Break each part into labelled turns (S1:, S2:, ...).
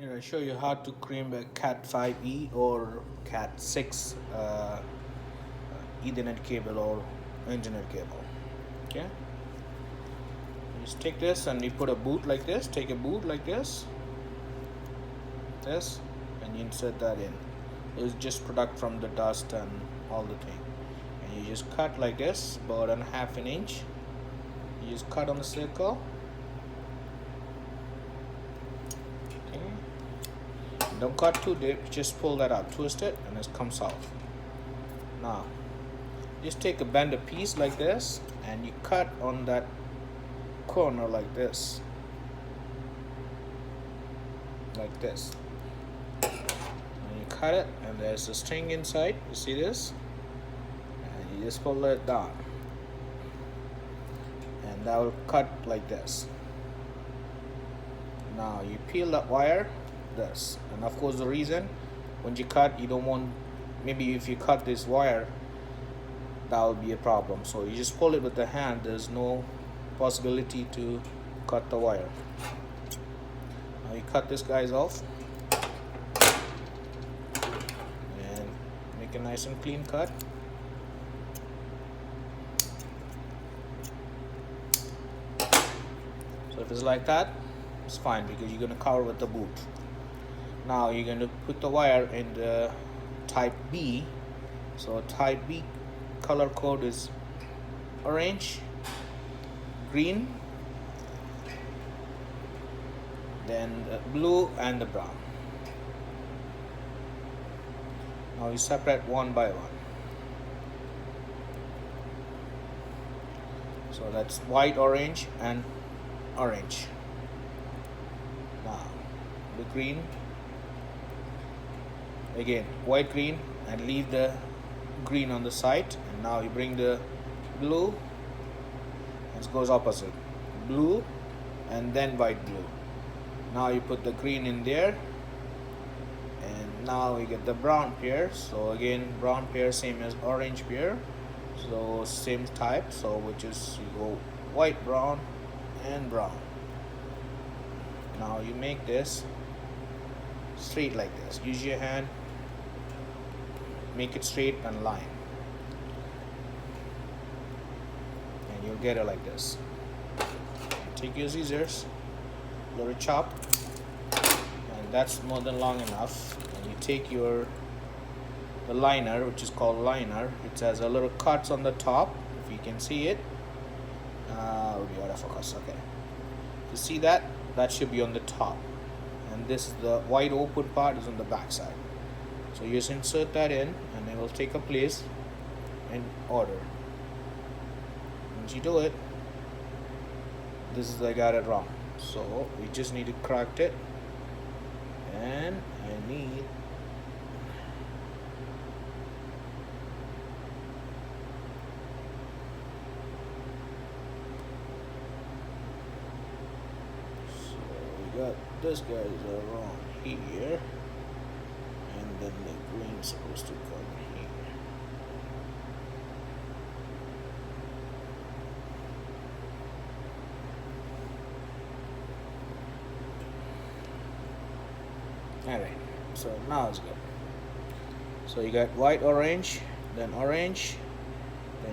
S1: Here I show you how to cream a Cat 5e or Cat 6 Ethernet cable or Internet cable. Okay, you just take this and you put a boot like this. Take a boot like this, and you insert that in. It's just product from the dust and all the thing. And you just cut like this, about a half an inch. You just cut on the circle. Don't cut too deep, just pull that out, twist it, and it comes out. Now, just take a bend a piece like this, and you cut on that corner like this. Like this. And you cut it, and there's a string inside, you see this? And you just pull it down. And that will cut like this. Now, you peel that wire, this, and of course the reason when you cut, you don't want, maybe if you cut this wire, that will be a problem, so you just pull it with the hand. There's no possibility to cut the wire. Now you cut this guys off and make a nice and clean cut. So if it's like that, it's fine, because you're going to cover with the boot. Now you're going to put the wire in the type B. So type B color code is orange, green, then the blue and the brown. Now you separate one by one. So that's white, orange and orange. Now the green, again white, green, and leave the green on the side. And now you bring the blue, and it goes opposite, blue and then white, blue. Now you put the green in there, and now you get the brown pair. So again, brown pair same as orange pair, so same type. So which is, you go white, brown and brown. Now you make this straight like this. Use your hand, make it straight and line, and you'll get it like this. Take your scissors, little chop, and that's more than long enough. And you take the liner, which is called liner. It has a little cuts on the top, if you can see it. We'll be out of focus. Okay, you see that? That should be on the top, and this is the wide open part is on the back side. So you just insert that in, and it will take a place in order. Once you do it, this is, I got it wrong, so we just need to correct it. And I need got this guy is wrong here, and then the green is supposed to come here. Alright, so now it's good. So you got white, orange, then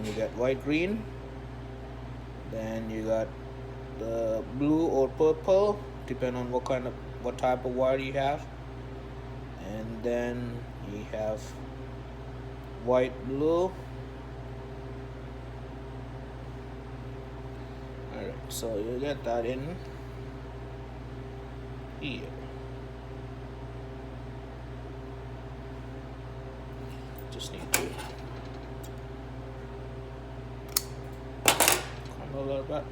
S1: you got white, green, then you got the blue or purple, depending on what type of wire you have, and then you have white, blue. Alright, so you get that in here. Just need to come a little bit.